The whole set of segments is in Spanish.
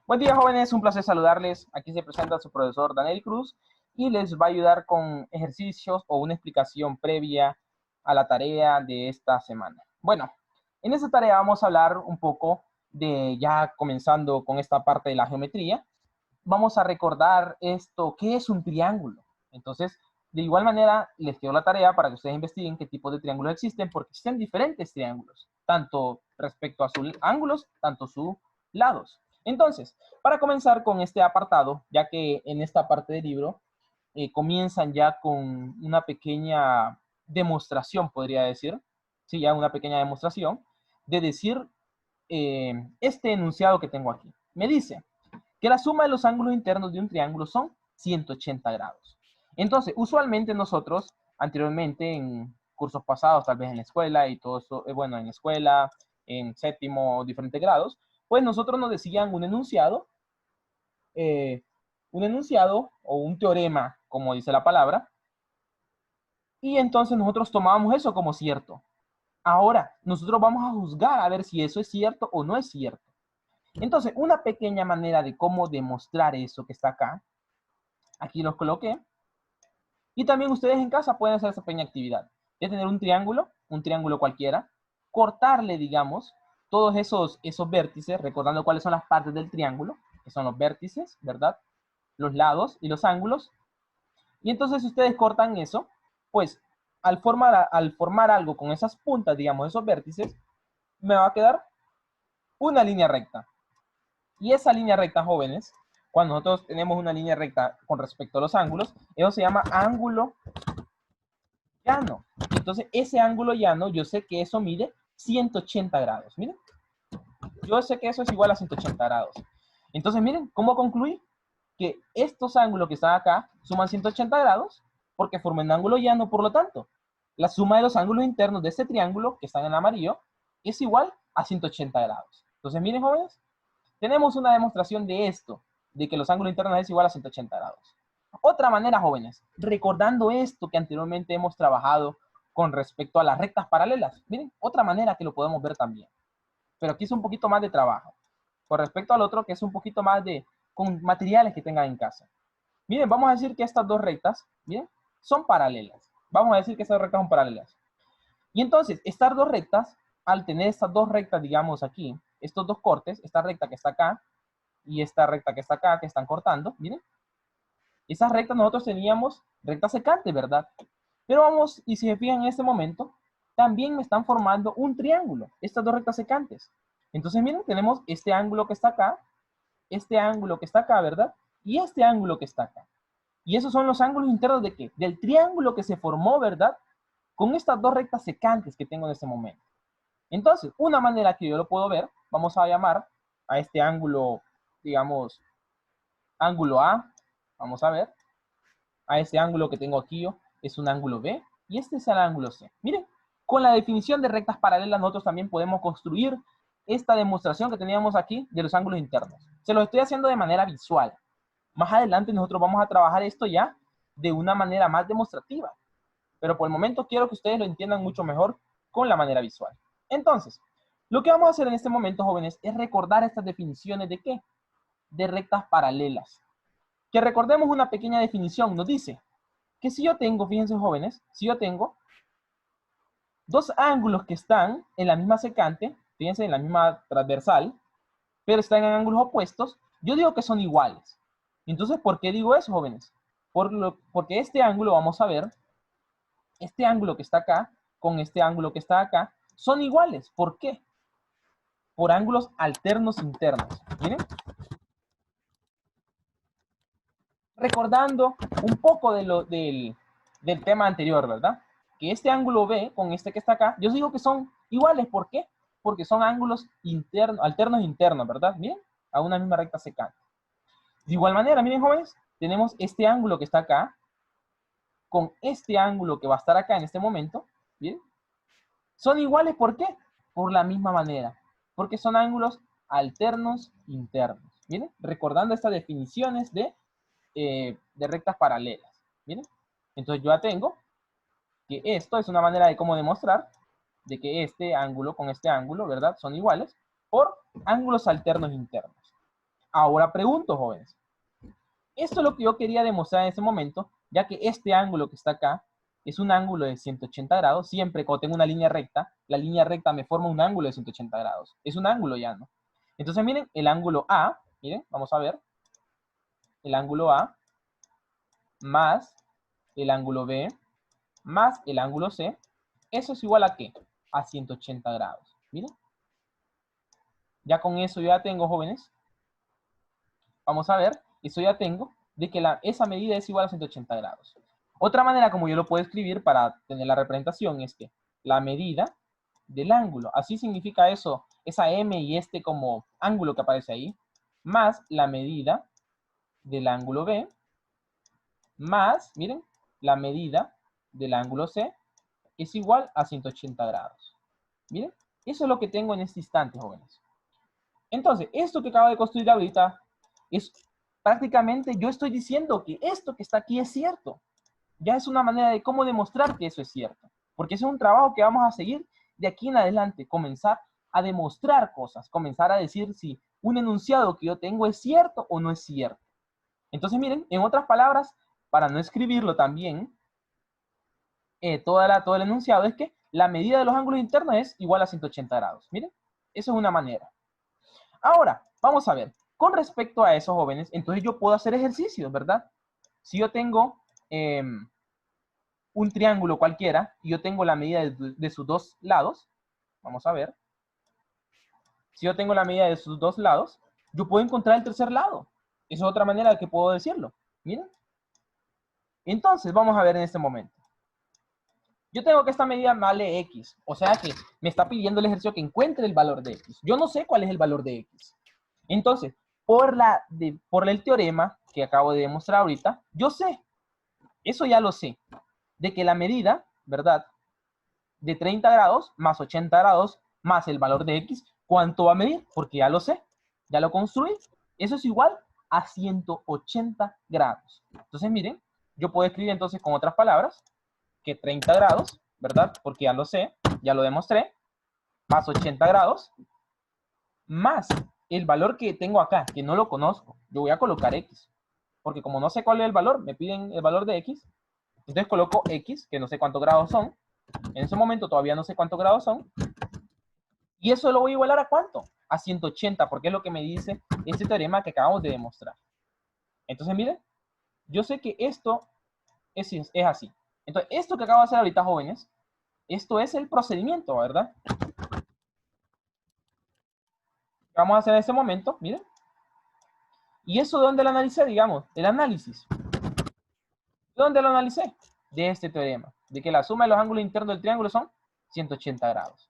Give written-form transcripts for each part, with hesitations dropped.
Buen día, jóvenes, un placer saludarles. Aquí se presenta su profesor Daniel Cruz y les va a ayudar con ejercicios o una explicación previa a la tarea de esta semana. Bueno, en esta tarea vamos a hablar un poco de, ya comenzando con esta parte de la geometría, vamos a recordar esto, ¿qué es un triángulo? Entonces, de igual manera, les quedo la tarea para que ustedes investiguen qué tipos de triángulos existen, porque existen diferentes triángulos, tanto respecto a sus ángulos, tanto sus lados. Entonces, para comenzar con este apartado, ya que en esta parte del libro comienzan ya con una pequeña demostración, podría decir, sí, ya una pequeña demostración, de decir este enunciado que tengo aquí. Me dice que la suma de los ángulos internos de un triángulo son 180 grados. Entonces, usualmente nosotros, anteriormente en cursos pasados, tal vez en la escuela y todo eso, bueno, en la escuela, en séptimo, diferentes grados, pues nosotros nos decían un enunciado o un teorema, como dice la palabra, y entonces nosotros tomábamos eso como cierto. Ahora, nosotros vamos a juzgar a ver si eso es cierto o no es cierto. Entonces, una pequeña manera de cómo demostrar eso que está acá, aquí los coloqué, y también ustedes en casa pueden hacer esa pequeña actividad, de tener un triángulo cualquiera, cortarle, digamos, todos esos vértices, recordando cuáles son las partes del triángulo, que son los vértices, ¿verdad? Los lados y los ángulos. Y entonces si ustedes cortan eso, pues al formar algo con esas puntas, digamos, esos vértices, me va a quedar una línea recta. Y esa línea recta, jóvenes, cuando nosotros tenemos una línea recta con respecto a los ángulos, eso se llama ángulo llano. Entonces, ese ángulo llano, yo sé que eso mide 180 grados. Miren, yo sé que eso es igual a 180 grados. Entonces, miren, ¿cómo concluí? Que estos ángulos que están acá suman 180 grados porque forman un ángulo llano, por lo tanto, la suma de los ángulos internos de este triángulo que están en amarillo es igual a 180 grados. Entonces, miren, jóvenes, tenemos una demostración de esto, de que los ángulos internos es igual a 180 grados. Otra manera, jóvenes, recordando esto que anteriormente hemos trabajado con respecto a las rectas paralelas. Miren, otra manera que lo podemos ver también. Pero aquí es un poquito más de trabajo. Con respecto al otro, que es un poquito más de con materiales que tengan en casa. Miren, vamos a decir que estas dos rectas, miren, son paralelas. Vamos a decir que estas rectas son paralelas. Y entonces, estas dos rectas, al tener estas dos rectas, digamos aquí, estos dos cortes, esta recta que está acá y esta recta que está acá, que están cortando, miren, esas rectas nosotros teníamos rectas secantes, ¿verdad? Pero vamos, y si se fijan en este momento, también me están formando un triángulo, estas dos rectas secantes. Entonces, miren, tenemos este ángulo que está acá, este ángulo que está acá, ¿verdad? Y este ángulo que está acá. Y esos son los ángulos internos de qué? Del triángulo que se formó, ¿verdad? Con estas dos rectas secantes que tengo en este momento. Entonces, una manera que yo lo puedo ver, vamos a llamar a este ángulo, digamos, ángulo A, vamos a ver, a este ángulo que tengo aquí yo, es un ángulo B, y este es el ángulo C. Miren, con la definición de rectas paralelas nosotros también podemos construir esta demostración que teníamos aquí de los ángulos internos. Se los estoy haciendo de manera visual. Más adelante nosotros vamos a trabajar esto ya de una manera más demostrativa. Pero por el momento quiero que ustedes lo entiendan mucho mejor con la manera visual. Entonces, lo que vamos a hacer en este momento, jóvenes, es recordar estas definiciones de ¿qué? De rectas paralelas. Que recordemos una pequeña definición. Nos dice que si yo tengo, fíjense jóvenes, si yo tengo dos ángulos que están en la misma secante, fíjense, en la misma transversal, pero están en ángulos opuestos, yo digo que son iguales. Entonces, ¿por qué digo eso, jóvenes? Porque este ángulo, vamos a ver, este ángulo que está acá con este ángulo que está acá son iguales. ¿Por qué? Por ángulos alternos internos. Miren. Recordando un poco del tema anterior, ¿verdad? Que este ángulo B con este que está acá, yo digo que son iguales. ¿Por qué? Porque son ángulos internos, alternos internos, ¿verdad? Miren, a una misma recta secante. De igual manera, miren, jóvenes, tenemos este ángulo que está acá con este ángulo que va a estar acá en este momento, ¿bien? Son iguales, ¿por qué? Por la misma manera, porque son ángulos alternos internos. ¿Miren? Recordando estas definiciones de rectas paralelas. ¿Miren? Entonces yo ya tengo que esto es una manera de cómo demostrar de que este ángulo con este ángulo, ¿verdad? Son iguales por ángulos alternos internos. Ahora pregunto, jóvenes. Esto es lo que yo quería demostrar en este momento, ya que este ángulo que está acá es un ángulo de 180 grados. Siempre cuando tengo una línea recta, la línea recta me forma un ángulo de 180 grados. Es un ángulo ya, ¿no? Entonces, miren, el ángulo A, miren, vamos a ver. El ángulo A más el ángulo B más el ángulo C, eso es igual a ¿qué? A 180 grados. Miren. Ya con eso ya tengo, jóvenes. Vamos a ver, eso ya tengo, de que esa medida es igual a 180 grados. Otra manera como yo lo puedo escribir para tener la representación es que la medida del ángulo, así significa eso, esa M y este como ángulo que aparece ahí, más la medida del ángulo B, más, miren, la medida del ángulo C, es igual a 180 grados. Miren, eso es lo que tengo en este instante, jóvenes. Entonces, esto que acabo de construir ahorita es prácticamente, yo estoy diciendo que esto que está aquí es cierto. Ya es una manera de cómo demostrar que eso es cierto. Porque ese es un trabajo que vamos a seguir de aquí en adelante. Comenzar a demostrar cosas. Comenzar a decir si un enunciado que yo tengo es cierto o no es cierto. Entonces, miren, en otras palabras, para no escribirlo también, todo el enunciado es que la medida de los ángulos internos es igual a 180 grados. Miren, eso es una manera. Ahora, vamos a ver. Con respecto a esos jóvenes, entonces yo puedo hacer ejercicios, ¿verdad? Si yo tengo un triángulo cualquiera y yo tengo la medida de sus dos lados, vamos a ver. Si yo tengo la medida de sus dos lados, yo puedo encontrar el tercer lado. Esa es otra manera de que puedo decirlo. Miren. Entonces, vamos a ver en este momento. Yo tengo que esta medida vale X, o sea que me está pidiendo el ejercicio que encuentre el valor de X. Yo no sé cuál es el valor de X. Entonces, por el teorema que acabo de demostrar ahorita, yo sé, eso ya lo sé, de que la medida, ¿verdad? De 30 grados más 80 grados más el valor de X, ¿cuánto va a medir? Porque ya lo sé, ya lo construí. Eso es igual a 180 grados. Entonces, miren, yo puedo escribir entonces con otras palabras, que 30 grados, ¿verdad? Porque ya lo sé, ya lo demostré, más 80 grados, más el valor que tengo acá, que no lo conozco. Yo voy a colocar X, porque como no sé cuál es el valor, me piden el valor de X, entonces coloco X, que no sé cuántos grados son. En ese momento todavía no sé cuántos grados son. Y eso lo voy a igualar a ¿cuánto? A 180, porque es lo que me dice este teorema que acabamos de demostrar. Entonces, miren, yo sé que esto es así. Entonces, esto que acabo de hacer ahorita, jóvenes, esto es el procedimiento, ¿verdad? Vamos a hacer en este momento, miren. ¿Y eso de dónde lo analicé, digamos? El análisis. ¿De dónde lo analicé? De este teorema, de que la suma de los ángulos internos del triángulo son 180 grados.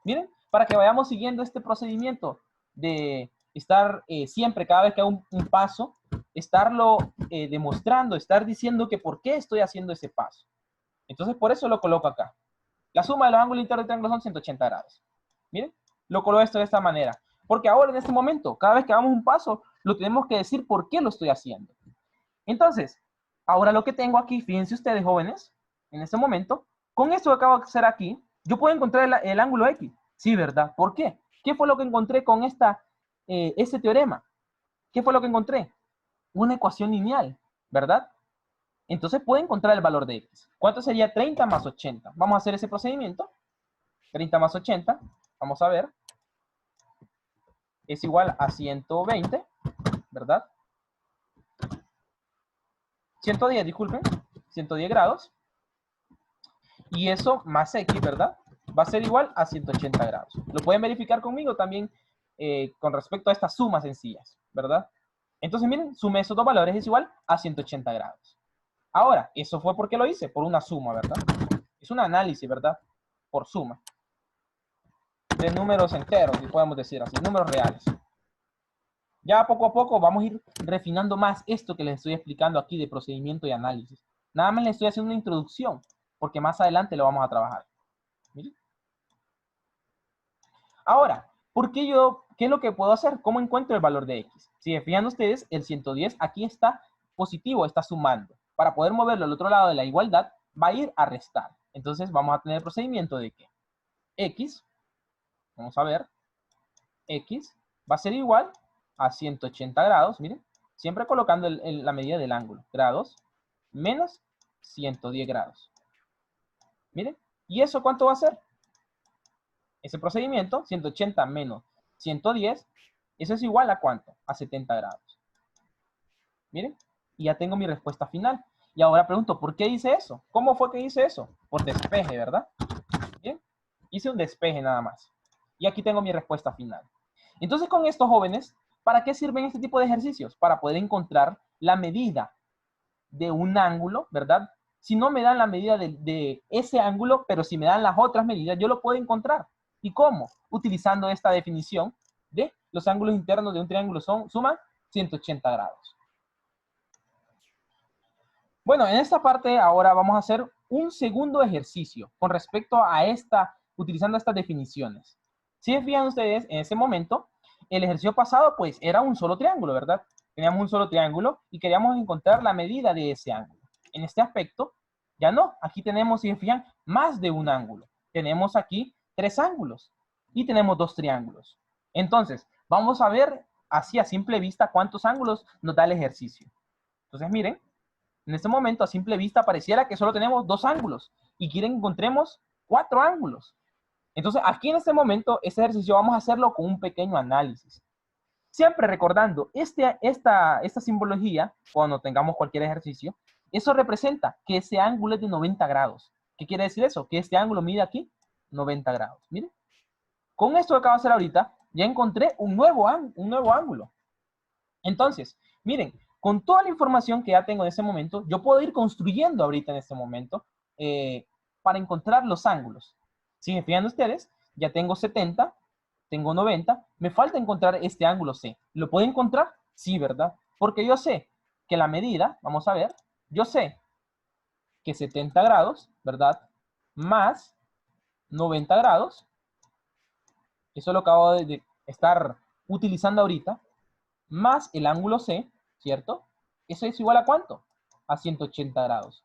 Miren, para que vayamos siguiendo este procedimiento de estar siempre, cada vez que hago un paso, estarlo demostrando, estar diciendo que por qué estoy haciendo ese paso. Entonces, por eso lo coloco acá. La suma de los ángulos internos del triángulo son 180 grados. Miren, lo coloco esto de esta manera. Porque ahora, en este momento, cada vez que hagamos un paso, lo tenemos que decir por qué lo estoy haciendo. Entonces, ahora lo que tengo aquí, fíjense ustedes, jóvenes, en este momento, con esto que acabo de hacer aquí, yo puedo encontrar el ángulo X. Sí, ¿verdad? ¿Por qué? ¿Qué fue lo que encontré con este teorema? ¿Qué fue lo que encontré? Una ecuación lineal, ¿verdad? Entonces puedo encontrar el valor de X. ¿Cuánto sería 30 más 80? Vamos a hacer ese procedimiento. 30 más 80, vamos a ver, es igual a 120, ¿verdad? 110, disculpen, 110 grados. Y eso más X, ¿verdad? Va a ser igual a 180 grados. Lo pueden verificar conmigo también con respecto a estas sumas sencillas, ¿verdad? Entonces, miren, sumé esos dos valores es igual a 180 grados. Ahora, eso fue porque lo hice, por una suma, ¿verdad? Es un análisis, ¿verdad? Por suma. De números enteros, si podemos decir así, números reales. Ya poco a poco vamos a ir refinando más esto que les estoy explicando aquí de procedimiento y análisis. Nada más les estoy haciendo una introducción, porque más adelante lo vamos a trabajar. ¿Miren? Ahora, ¿qué es lo que puedo hacer? ¿Cómo encuentro el valor de X? Si se fijan ustedes, el 110 aquí está positivo, está sumando. Para poder moverlo al otro lado de la igualdad, va a ir a restar. Entonces vamos a tener el procedimiento de que X, vamos a ver, X va a ser igual a 180 grados, miren, siempre colocando la medida del ángulo, grados, menos 110 grados. Miren, ¿y eso cuánto va a ser? Ese procedimiento, 180 menos 110, eso es igual a ¿cuánto? A 70 grados. Miren, y ya tengo mi respuesta final. Y ahora pregunto, ¿por qué hice eso? ¿Cómo fue que hice eso? Por despeje, ¿verdad? Bien, hice un despeje nada más. Y aquí tengo mi respuesta final. Entonces, con estos jóvenes, ¿para qué sirven este tipo de ejercicios? Para poder encontrar la medida de un ángulo, ¿verdad? Si no me dan la medida de ese ángulo, pero si me dan las otras medidas, yo lo puedo encontrar. ¿Y cómo? Utilizando esta definición de los ángulos internos de un triángulo suman 180 grados. Bueno, en esta parte ahora vamos a hacer un segundo ejercicio con respecto a utilizando estas definiciones. Si se fijan ustedes, en ese momento, el ejercicio pasado pues era un solo triángulo, ¿verdad? Teníamos un solo triángulo y queríamos encontrar la medida de ese ángulo. En este aspecto, ya no. Aquí tenemos, si se fijan, más de un ángulo. Tenemos aquí 3 ángulos y tenemos 2 triángulos. Entonces, vamos a ver así a simple vista cuántos ángulos nos da el ejercicio. Entonces, miren, en este momento a simple vista pareciera que solo tenemos 2 ángulos y quieren que encontremos 4 ángulos. Entonces, aquí en este momento, este ejercicio vamos a hacerlo con un pequeño análisis. Siempre recordando esta simbología, cuando tengamos cualquier ejercicio, eso representa que ese ángulo es de 90 grados. ¿Qué quiere decir eso? Que este ángulo mide aquí 90 grados. Miren, con esto que acabo de hacer ahorita, ya encontré un nuevo ángulo. Entonces, miren, con toda la información que ya tengo en ese momento, yo puedo ir construyendo ahorita en este momento para encontrar los ángulos. Si me fijan ustedes, ya tengo 70, tengo 90, me falta encontrar este ángulo C. ¿Lo puedo encontrar? Sí, ¿verdad? Porque yo sé que la medida, vamos a ver, yo sé que 70 grados, ¿verdad? Más 90 grados, eso lo acabo de estar utilizando ahorita, más el ángulo C, ¿cierto? Eso es igual a ¿cuánto? A 180 grados.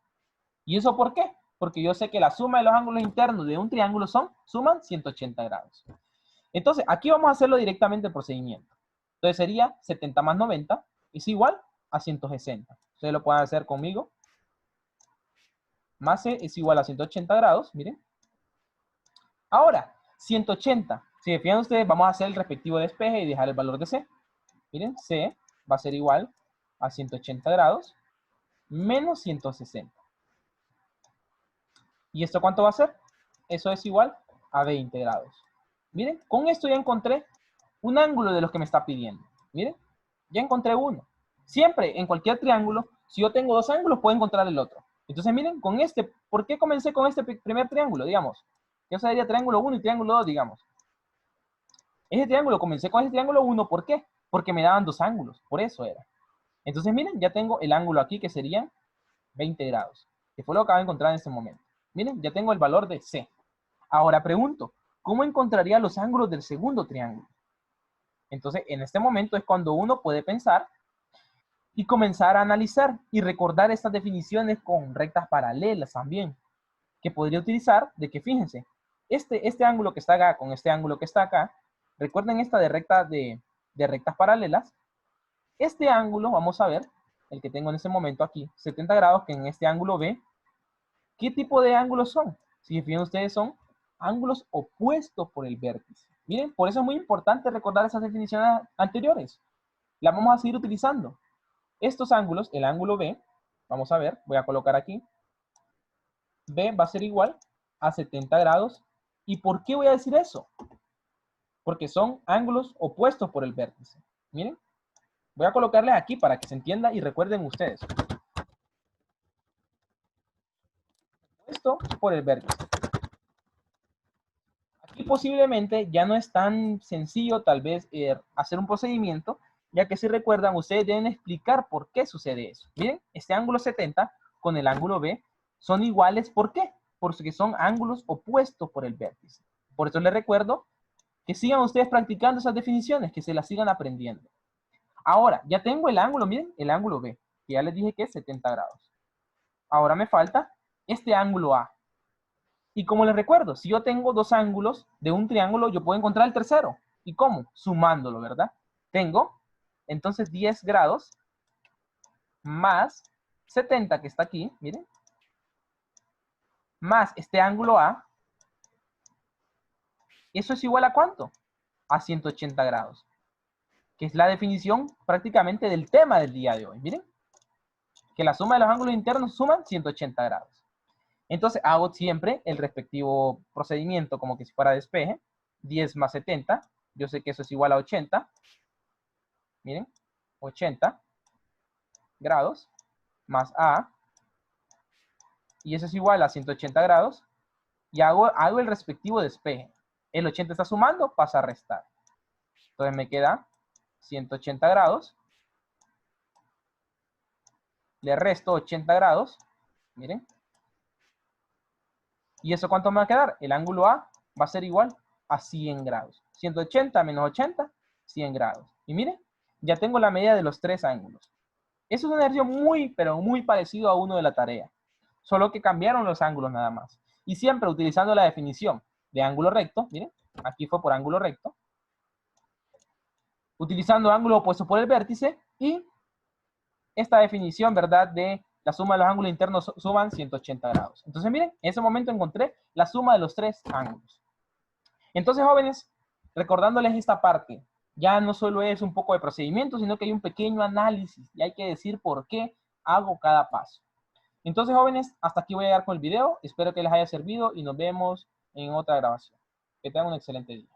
¿Y eso por qué? Porque yo sé que la suma de los ángulos internos de un triángulo suman 180 grados. Entonces, aquí vamos a hacerlo directamente el procedimiento. Entonces sería 70 más 90 es igual a 160. Ustedes lo pueden hacer conmigo. Más C es igual a 180 grados, miren. Ahora, 180. Si se fijan ustedes, vamos a hacer el respectivo despeje y dejar el valor de C. Miren, C va a ser igual a 180 grados menos 160. ¿Y esto cuánto va a ser? Eso es igual a 20 grados. Miren, con esto ya encontré un ángulo de los que me está pidiendo. Miren, ya encontré uno. Siempre, en cualquier triángulo, si yo tengo 2 ángulos, puedo encontrar el otro. Entonces, miren, con este, ¿por qué comencé con este primer triángulo? Digamos, yo sería triángulo 1 y triángulo 2, digamos. Ese triángulo, comencé con ese triángulo 1, ¿por qué? Porque me daban 2 ángulos, por eso era. Entonces, miren, ya tengo el ángulo aquí que sería 20 grados, que fue lo que acabo de encontrar en este momento. Miren, ya tengo el valor de C. Ahora pregunto, ¿cómo encontraría los ángulos del segundo triángulo? Entonces, en este momento es cuando uno puede pensar y comenzar a analizar y recordar estas definiciones con rectas paralelas también, que podría utilizar de que, fíjense, este ángulo que está acá con este ángulo que está acá, recuerden esta de rectas paralelas, este ángulo, vamos a ver, el que tengo en este momento aquí, 70 grados, que en este ángulo B, ¿qué tipo de ángulos son? Si se fijan ustedes, son ángulos opuestos por el vértice. Miren, por eso es muy importante recordar esas definiciones anteriores. Las vamos a seguir utilizando. Estos ángulos, el ángulo B, vamos a ver, voy a colocar aquí, B va a ser igual a 70 grados. ¿Y por qué voy a decir eso? Porque son ángulos opuestos por el vértice. Miren, voy a colocarles aquí para que se entienda y recuerden ustedes. Opuesto por el vértice. Aquí posiblemente ya no es tan sencillo tal vez hacer un procedimiento, ya que si recuerdan, ustedes deben explicar por qué sucede eso. Miren, este ángulo 70 con el ángulo B son iguales, ¿por qué? Porque son ángulos opuestos por el vértice. Por eso les recuerdo que sigan ustedes practicando esas definiciones, que se las sigan aprendiendo. Ahora, ya tengo el ángulo, miren, el ángulo B, que ya les dije que es 70 grados. Ahora me falta este ángulo A. Y como les recuerdo, si yo tengo 2 ángulos de un triángulo, yo puedo encontrar el tercero. ¿Y cómo? Sumándolo, ¿verdad? Tengo Entonces 10 grados más 70 que está aquí, miren, más este ángulo A, ¿eso es igual a cuánto? A 180 grados, que es la definición prácticamente del tema del día de hoy. Miren, que la suma de los ángulos internos suman 180 grados. Entonces hago siempre el respectivo procedimiento como que si fuera despeje. 10 más 70, yo sé que eso es igual a 80. Miren, 80 grados más A, y eso es igual a 180 grados, y hago el respectivo despeje. El 80 está sumando, pasa a restar. Entonces me queda 180 grados, le resto 80 grados, miren, y eso ¿cuánto me va a quedar? El ángulo A va a ser igual a 100 grados. 180 menos 80, 100 grados. Y miren, ya tengo la medida de los tres ángulos. Eso es un ejercicio muy, pero muy parecido a uno de la tarea. Solo que cambiaron los ángulos nada más. Y siempre utilizando la definición de ángulo recto. Miren, aquí fue por ángulo recto. Utilizando ángulo opuesto por el vértice y esta definición, ¿verdad? De la suma de los ángulos internos suman 180 grados. Entonces, miren, en ese momento encontré la suma de los tres ángulos. Entonces, jóvenes, recordándoles esta parte, ya no solo es un poco de procedimiento, sino que hay un pequeño análisis y hay que decir por qué hago cada paso. Entonces, jóvenes, hasta aquí voy a llegar con el video. Espero que les haya servido y nos vemos en otra grabación. Que tengan un excelente día.